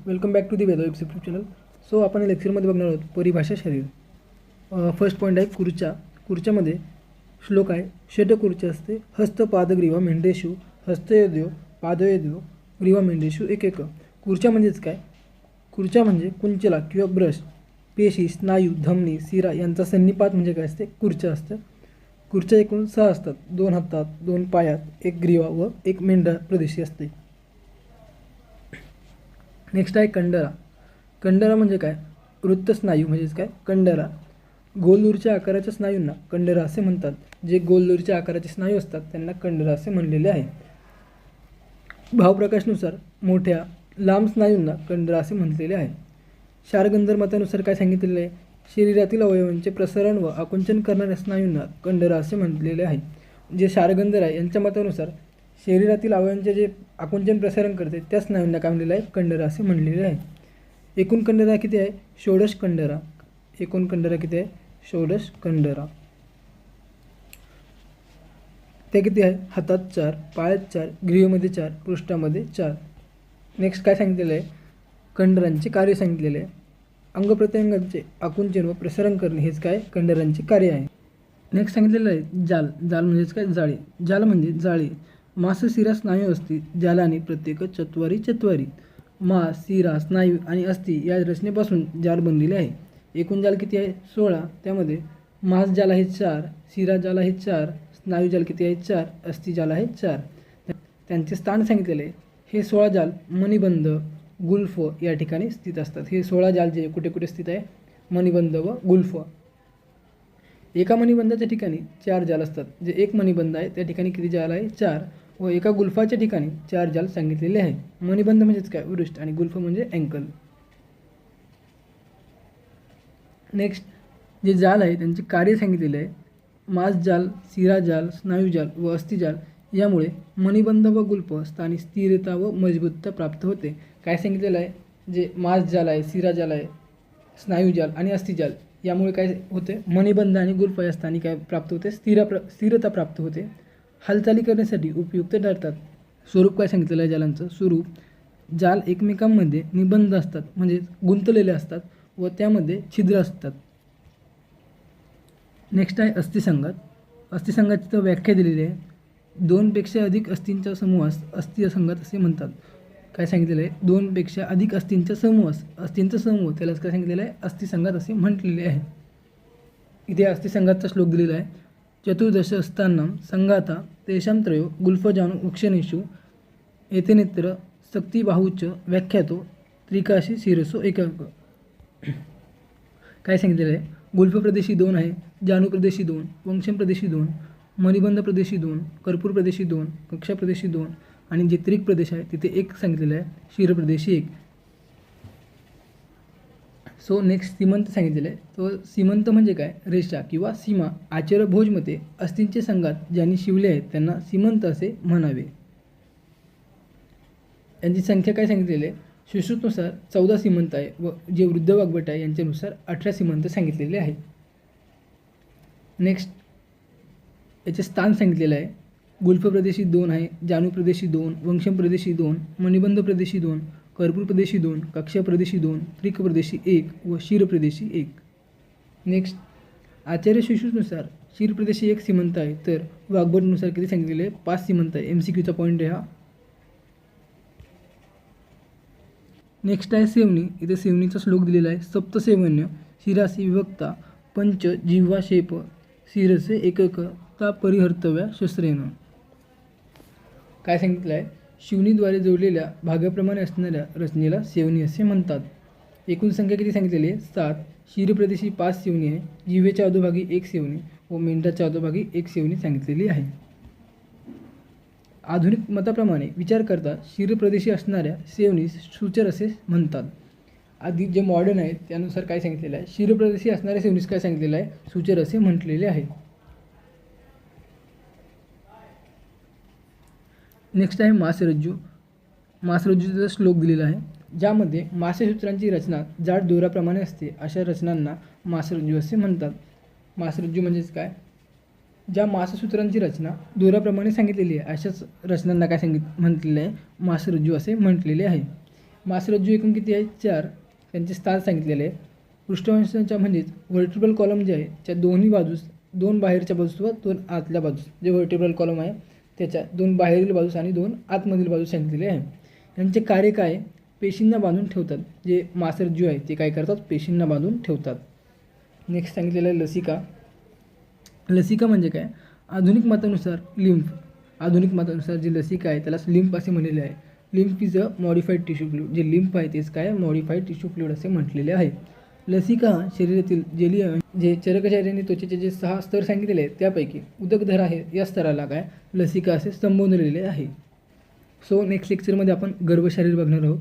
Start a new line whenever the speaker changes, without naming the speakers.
Welcome back to the Veda YouTube channel. So आपण या लेक्चरमध्ये बघणार आहोत परिभाषा शरीर. फर्स्ट पॉईंट आहे खुर्च्या. खुर्च्यामध्ये श्लोक आहे. षटकुर्च्या असते हस्तपादग्रीवा मेंढेषु हस्तयोद्यो पादयोद्यो ग्रीवा मेंढेषु एक एक. खुर्च्या म्हणजेच काय? खुर्च्या म्हणजे कुंचला किंवा ब्रश, पेशी, स्नायू, धमनी, सिरा यांचा सन्निपात म्हणजे काय असते? खुर्च्या असतं. खुर्च्या एकूण 6 असतात. 2 हातात, 2 पायात, 1 ग्रीवा व 1 मेंढा प्रदेशी असते. नेक्स्ट आहे कंडरा. कंडरा म्हणजे काय? वृत्तस्नायू म्हणजेच काय? कंडरा. गोलदूरच्या आकाराच्या स्नायूंना कंडरा असे म्हणतात. जे गोलदूरच्या आकाराचे स्नायू असतात त्यांना कंडरा असे म्हणलेले आहे. भावप्रकाशनुसार मोठ्या लांब स्नायूंना कंडरा असे म्हटलेले आहे. शारगंधर मतानुसार काय सांगितलेले आहे? शरीरातील अवयवांचे प्रसरण व आकुंचन करणाऱ्या स्नायूंना कंडरा असे म्हटलेले आहे. जे शारगंधर आहे यांच्या मतानुसार शरीरातील अवयवांचे जे आकुंचन प्रसारण करते त्या स्नायूंना काय म्हणलेलं आहे? कंडरा असे म्हणलेले आहे. एकूण कंडरा किती आहे? 16 कंडरा. एकूण कंडरा किती आहे? 16 कंडरा. ते किती आहे? हातात 4, पायात 4, ग्रीवेमध्ये 4, पृष्ठामध्ये 4. नेक्स्ट काय सांगितलेलं आहे? कंडरांचे कार्य सांगितलेले आहे. अंगप्रत्यंगांचे आकुंचन व प्रसारण करणे हेच काय? कंडरांचे कार्य आहे. नेक्स्ट सांगितलेलं आहे जाल. जाल म्हणजेच काय? जाळी. जाल म्हणजे जाळी. मांस, सिरा, स्नायू, अस्थि जालानी प्रत्येक चत्वारी चत्वारी. मांस, सिरा, स्नायू आणि अस्थि या रचनेपासून जाल बनलेले आहे. एकूण जाल किती आहे? 16. त्यामध्ये मांस जाल आहे 4, सिरा जाल आहे 4, स्नायू जाल किती आहे? 4, अस्थि जाल आहे 4. त्यांचे स्थान सांगितलेले आहे. हे 16 जाल मणिबंध, गुल्फ या ठिकाणी स्थित असतात. हे 16 जाल जे कुठे कुठे स्थित आहे? मणिबंध व गुल्फ. एका मणिबंधाच्या ठिकाणी 4 जाल असतात. जे एक मणिबंध आहे त्या ठिकाणी किती जाल आहे? 4. व एका गुल्फाच्या ठिकाणी 4 जाल सांगितलेले आहे. मणिबंध म्हणजेच काय? वृष्ट. आणि गुल्फ म्हणजे अँकल. नेक्स्ट जे जाल आहे त्यांचे कार्य सांगितलेले आहे. मांस जाल, सिरा जाल, स्नायू जाल व अस्थि जाल यामुळे मणिबंध व गुल्फ स्थानी स्थिरता व मजबूतता प्राप्त होते. काय सांगितलेलं आहे? जे मांस जाल आहे, सिरा जाल आहे, स्नायू जाल आणि अस्थि जाल यामुळे काय होते? मणिबंध आणि गुल्फ या स्थानी काय प्राप्त होते? स्थिरता प्राप्त होते. हालचाली करण्यासाठी उपयुक्त ठरतात. स्वरूप काय सांगितलेलं आहे जालांचं? स्वरूप जाल एकमेकांमध्ये निबंध असतात म्हणजे गुंतलेले असतात व त्यामध्ये छिद्र असतात. नेक्स्ट आहे अस्थिसंघात. अस्थिसंघाची तर व्याख्या दिलेली आहे. 2 पेक्षा अधिक अस्थींच्या समूहास अस्थिसंघात असे म्हणतात. काय सांगितलेलं आहे? 2 पेक्षा अधिक अस्थींच्या समूह त्यालाच काय सांगितलेलं आहे? अस्थिसंघात असे म्हटलेले आहे. इथे अस्थिसंघातचा श्लोक दिलेला आहे. चतुर्दश अस्तानां संघाता तेषां त्रयो गुल्फजानु वक्षनेषु एतेनेत्र सक्तिबाहुच व्याख्यातो त्रिकाशी शिरसो एकक. काय सांगितलेलं आहे? गुल्फ प्रदेशी 2 आहे, जानु प्रदेशी 2, वंशम प्रदेशी 2, मणिबंध प्रदेशी 2, कर्पूर प्रदेशी 2, कक्षा प्रदेशी 2 आणि जे त्रिक प्रदेश आहे तिथे 1 सांगितलेलं आहे, शिर प्रदेशी 1. सो नेक्स्ट सीमंत सांगितलेलं आहे. तो सीमंत म्हणजे काय? रेषा किंवा सीमा. आचार्य भोजमते अस्थींचे संघात ज्यांनी शिवले आहेत त्यांना सीमंत असे म्हणावे. यांची संख्या काय सांगितलेली आहे? सुश्रुतनुसार 14 सीमंत आहे व जे वृद्ध वाग्भट आहे यांच्यानुसार 18 सीमंत सांगितलेले आहे. नेक्स्ट याचे स्थान सांगितलेलं आहे. गुल्फ प्रदेशी 2 आहे, जानु प्रदेशी 2, वंशम प्रदेशी 2, मणिबंध प्रदेशी 2, कर्पूर प्रदेशी 2, कक्षा प्रदेशी 2, त्रिक प्रदेशी 1 व शिर प्रदेशी 1. नेक्स्ट आचार्य सुश्रुतनुसार शिर प्रदेशी 1 सीमंत आहे तर वाग्भटनुसार किती सांगितलेले आहे? 5 सीमंत आहे. MCQचा पॉईंट आहे हा. नेक्स्ट आहे सेवनी. इथे सेवनीचा श्लोक दिलेला आहे. सप्तसेवन्य शिरासी विभक्ता पंच जिव्हा शेप शिरसे एकक ता परिहर्तव्या शस्त्रेन. काय सांगितलं आहे? शिवणीद्वारे जोडलेल्या भागाप्रमाणे असणाऱ्या रचनेला सेवनी असे म्हणतात. एकूण संख्या किती सांगितलेली आहे? 7. शिरप्रदेशी 5 सेवनी आहे, जिव्हेच्या अधोभागी 1 सेवनी व मेंढाच्या अधोभागी 1 सेवनी सांगितलेली आहे. आधुनिक मताप्रमाणे विचार करता शिरप्रदेशी असणाऱ्या सेवनीस सूचर असे म्हणतात. आधी जे मॉडर्न आहे त्यानुसार काय सांगितलेलं आहे? शिरप्रदेशी असणाऱ्या सेवनीस काय सांगितलेलं आहे? सूचर असे म्हटलेले आहे. नेक्स्ट आहे मासरज्जू. मासरज्जूचा श्लोक दिलेला आहे. ज्यामध्ये मासेसूत्रांची रचना जाड दोराप्रमाणे असते अशा रचनांना मासरज्जू असे म्हणतात. मासरज्जू म्हणजेच काय? ज्या माससूत्रांची रचना दोराप्रमाणे सांगितलेली आहे अशाच रचनांना काय म्हटलेलं आहे? मासरज्जू असे म्हटलेले आहे. मासरज्जू एकूण किती आहे 4. त्यांचे स्थान सांगितलेले आहे. पृष्ठवंशाच्या म्हणजेच व्हर्टिब्रल कॉलम जे आहे त्या दोन्ही बाजूस, 2 बाहेरच्या बाजूस व 2 आतल्या बाजूस, जे व्हर्टिब्रल कॉलम आहे त्याच्या 2 बाहेरील बाजूस आणि 2 आतमधील बाजूस सांगितलेले आहे. यांचे कार्य काय? पेशींना बांधून ठेवतात. जे मासरज्जू आहे ते काय करतात? पेशींना बांधून ठेवतात. नेक्स्ट सांगितलेलं आहे लसिका. लसिका म्हणजे काय? आधुनिक मतानुसार लिम्फ, आधुनिक मतानुसार जी लसिका आहे त्याला लिम्फ असे म्हणलेले आहे. Lymph is a modified tissue fluid. जे लिम्फ आहे तेच काय? मॉडिफाईड टिश्यू फ्लुइड असे म्हटलेले आहे. लसिका शरीरातील जलीय जे चरकशरीर आणि त्वचेचे जे 6 स्तर सांगितलेले आहेत त्यापैकी उदकधर आहे या स्तराला काय? लसिका असे संबोधलेले आहे. सो नेक्स्ट लेक्चरमध्ये आपण गर्भशरीर बघणार आहोत.